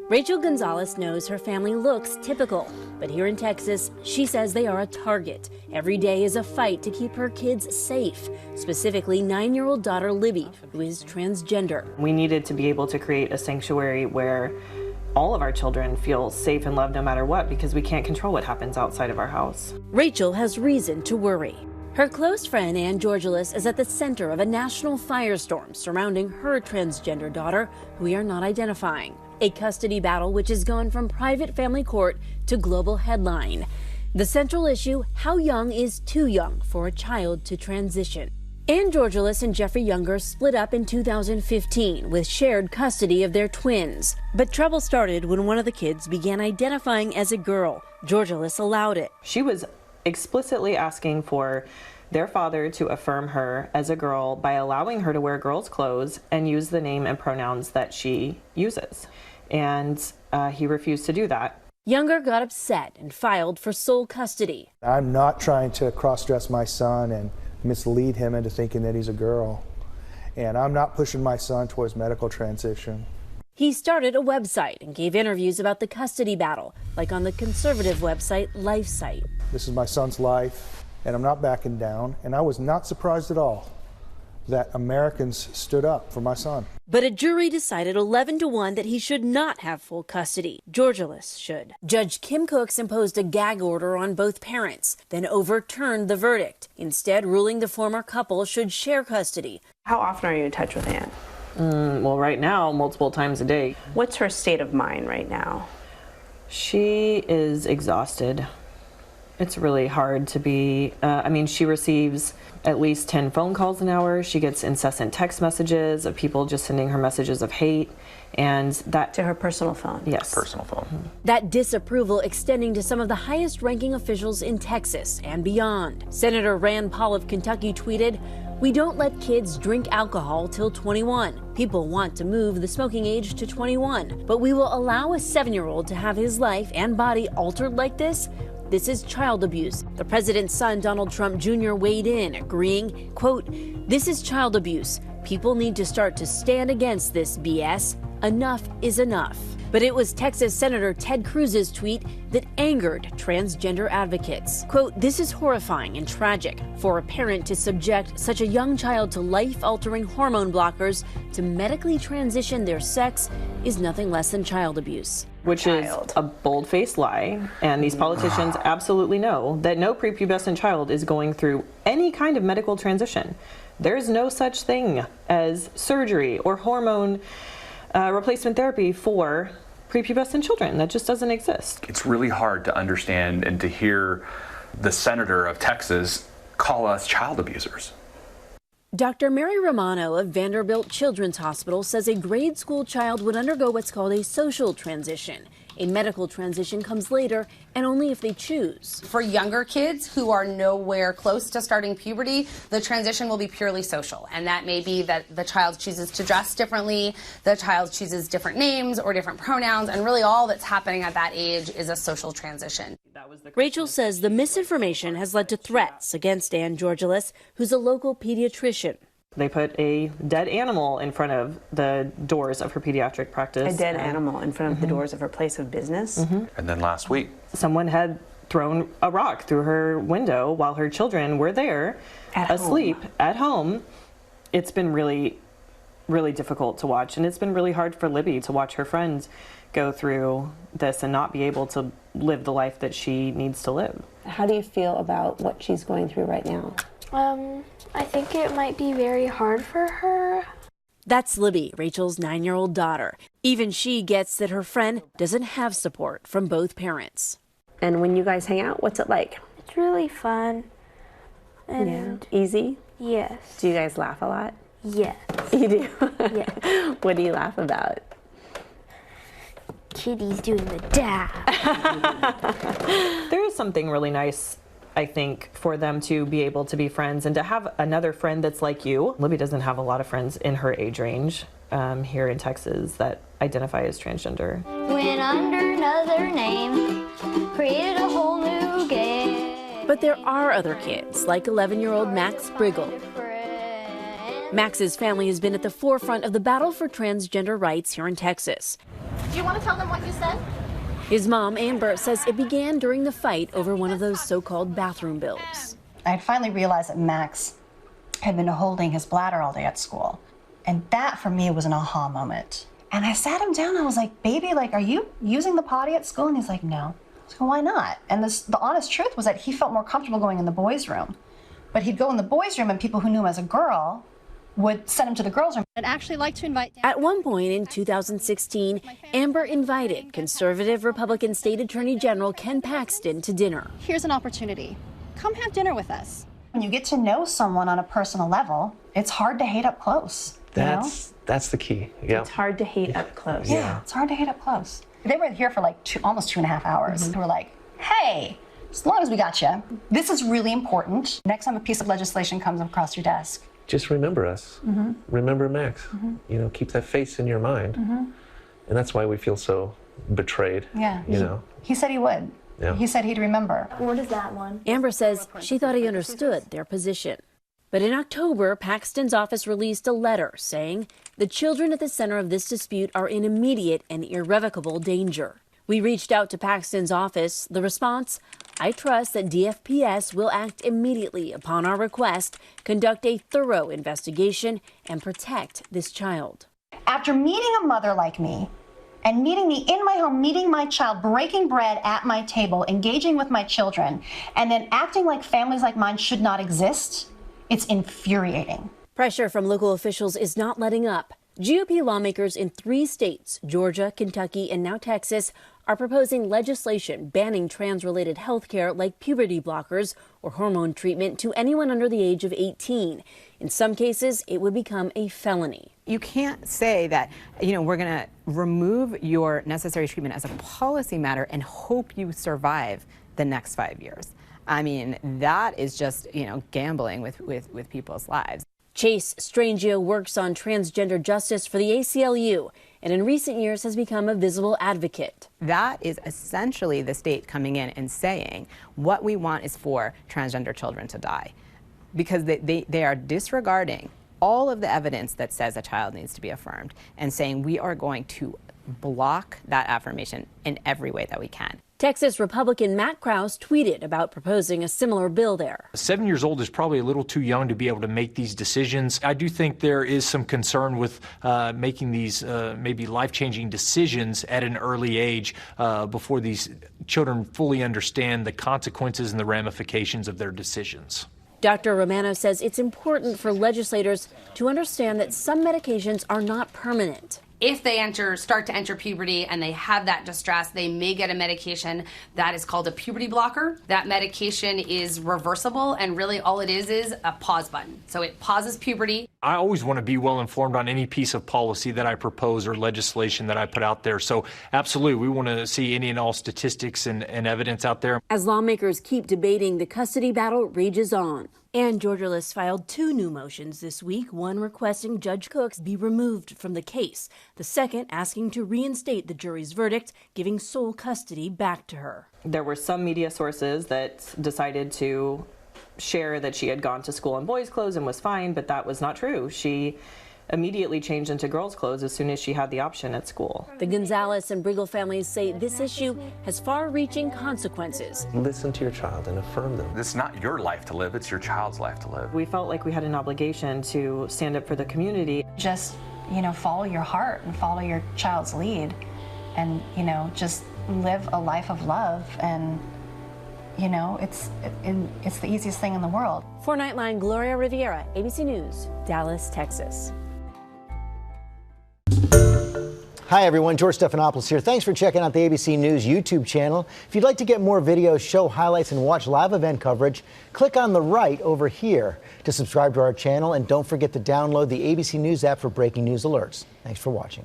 Rachel Gonzalez knows her family looks typical, but here in Texas, she says they are a target. Every day is a fight to keep her kids safe, specifically 9-year-old daughter Libby, who is transgender. We needed to be able to create a sanctuary where all of our children feel safe and loved no matter what, because we can't control what happens outside of our house. Rachel has reason to worry. Her close friend Ann Georgelis is at the center of a national firestorm surrounding her transgender daughter, who we are not identifying. A custody battle which has gone from private family court to global headline. The central issue, how young is too young for a child to transition? Ann Georgelis and Jeffrey Younger split up in 2015 with shared custody of their twins. But trouble started when one of the kids began identifying as a girl. Georgelis allowed it. She was explicitly asking for their father to affirm her as a girl by allowing her to wear girls' clothes and use the name and pronouns that she uses. And he refused to do that. Younger got upset and filed for sole custody. I'm not trying to cross-dress my son and mislead him into thinking that he's a girl. And I'm not pushing my son towards medical transition. He started a website and gave interviews about the custody battle, like on the conservative website LifeSite. This is my son's life, and I'm not backing down. And I was not surprised at all that Americans stood up for my son. But a jury decided 11-1 that he should not have full custody. Georgelis should. Judge Kim Cooks imposed a gag order on both parents, then overturned the verdict, instead ruling the former couple should share custody. How often are you in touch with Ann? Well, right now, multiple times a day. What's her state of mind right now? She is exhausted. It's really hard to be, she receives at least 10 phone calls an hour. She gets incessant text messages of people just sending her messages of hate, and that... To her personal phone? Yes. Personal phone. Mm-hmm. That disapproval extending to some of the highest-ranking officials in Texas and beyond. Senator Rand Paul of Kentucky tweeted, "We don't let kids drink alcohol till 21. People want to move the smoking age to 21, but we will allow a 7-year-old to have his life and body altered like this? This is child abuse." The president's son, Donald Trump Jr., weighed in, agreeing, quote, "This is child abuse. People need to start to stand against this BS. Enough is enough." But it was Texas Senator Ted Cruz's tweet that angered transgender advocates. Quote, "This is horrifying and tragic. For a parent to subject such a young child to life-altering hormone blockers to medically transition their sex is nothing less than child abuse." Which is a bold-faced lie, and these politicians absolutely know that no prepubescent child is going through any kind of medical transition. There's no such thing as surgery or hormone replacement therapy for prepubescent children. That just doesn't exist. It's really hard to understand and to hear the senator of Texas call us child abusers. Dr. Mary Romano of Vanderbilt Children's Hospital says a grade school child would undergo what's called a social transition. A medical transition comes later, and only if they choose. For younger kids who are nowhere close to starting puberty, the transition will be purely social. And that may be that the child chooses to dress differently, the child chooses different names or different pronouns, and really all that's happening at that age is a social transition. Rachel says the misinformation has led to threats against Ann Georgelis, who's a local pediatrician. They put a dead animal in front of the doors of her pediatric practice. A dead animal in front of the doors of her place of business? And then last week, someone had thrown a rock through her window while her children were there asleep at home. It's been really, really difficult to watch, and it's been really hard for Libby to watch her friends go through this and not be able to live the life that she needs to live. How do you feel about what she's going through right now? I think it might be very hard for her. That's Libby, Rachel's 9-year-old daughter. Even she gets that her friend doesn't have support from both parents. And when you guys hang out, what's it like? It's really fun. And Easy? yes. Do you guys laugh a lot? Yes. You do? Yeah. What do you laugh about? Kitty's doing the dab. There is something really nice, I think, for them to be able to be friends and to have another friend that's like you. Libby doesn't have a lot of friends in her age range here in Texas that identify as transgender. Went under another name, created a whole new game. But there are other kids, like 11-year-old Max Briggle. Max's family has been at the forefront of the battle for transgender rights here in Texas. Do you want to tell them what you said? His mom, Amber, says it began during the fight over one of those so-called bathroom bills. I had finally realized that Max had been holding his bladder all day at school. And that, for me, was an aha moment. And I sat him down, I was like, baby, like, are you using the potty at school? And he's like, no. I was like, well, why not? And the honest truth was that he felt more comfortable going in the boys' room. But he'd go in the boys' room and people who knew him as a girl would send him to the girls' room. I'd actually like to invite... At one point in 2016, Amber invited conservative Republican State Attorney General Ken Paxton to dinner. Here's an opportunity. Come have dinner with us. When you get to know someone on a personal level, it's hard to hate up close. That's the key. Yeah. It's hard to hate up close. Yeah, it's hard to hate up close. They were here for like almost 2.5 hours. They were like, hey, as long as we got you, this is really important. Next time a piece of legislation comes across your desk, just remember us. Remember Max. You know, keep that face in your mind. And that's why we feel so betrayed. Yeah. You know. He said he would. Yeah. He said he'd remember. What is that one? Amber says she thought he understood their position. But in October, Paxton's office released a letter saying the children at the center of this dispute are in immediate and irrevocable danger. We reached out to Paxton's office. The response, I trust that DFPS will act immediately upon our request, conduct a thorough investigation, and protect this child. After meeting a mother like me, and meeting me in my home, meeting my child, breaking bread at my table, engaging with my children, and then acting like families like mine should not exist, it's infuriating. Pressure from local officials is not letting up. GOP lawmakers in 3 states, Georgia, Kentucky, and now Texas, are proposing legislation banning trans-related health care like puberty blockers or hormone treatment to anyone under the age of 18. In some cases, it would become a felony. You can't say that, we're going to remove your necessary treatment as a policy matter and hope you survive the next 5 years. I mean, that is just, gambling with people's lives. Chase Strangio works on transgender justice for the ACLU and in recent years has become a visible advocate. That is essentially the state coming in and saying what we want is for transgender children to die, because they are disregarding all of the evidence that says a child needs to be affirmed and saying we are going to block that affirmation in every way that we can. Texas Republican Matt Krause tweeted about proposing a similar bill there. 7 years old is probably a little too young to be able to make these decisions. I do think there is some concern with making these maybe life-changing decisions at an early age before these children fully understand the consequences and the ramifications of their decisions. Dr. Romano says it's important for legislators to understand that some medications are not permanent. If they start to enter puberty and they have that distress, they may get a medication that is called a puberty blocker. That medication is reversible, and really all it is a pause button. So it pauses puberty. I always want to be well informed on any piece of policy that I propose or legislation that I put out there. So absolutely, we want to see any and all statistics and evidence out there. As lawmakers keep debating, the custody battle rages on. And Georgia List filed 2 new motions this week, one requesting Judge Cooks be removed from the case, the second asking to reinstate the jury's verdict, giving sole custody back to her. There were some media sources that decided to share that she had gone to school in boys' clothes and was fine, but that was not true. She immediately changed into girls' clothes as soon as she had the option at school. The Gonzalez and Briggle families say this issue has far-reaching consequences. Listen to your child and affirm them. It's not your life to live, it's your child's life to live. We felt like we had an obligation to stand up for the community. Just, follow your heart and follow your child's lead and, just live a life of love. And, it's the easiest thing in the world. For Nightline, Gloria Riviera, ABC News, Dallas, Texas. Hi everyone, George Stephanopoulos here. Thanks for checking out the ABC News YouTube channel. If you'd like to get more videos, show highlights, and watch live event coverage, click on the right over here to subscribe to our channel, and don't forget to download the ABC News app for breaking news alerts. Thanks for watching.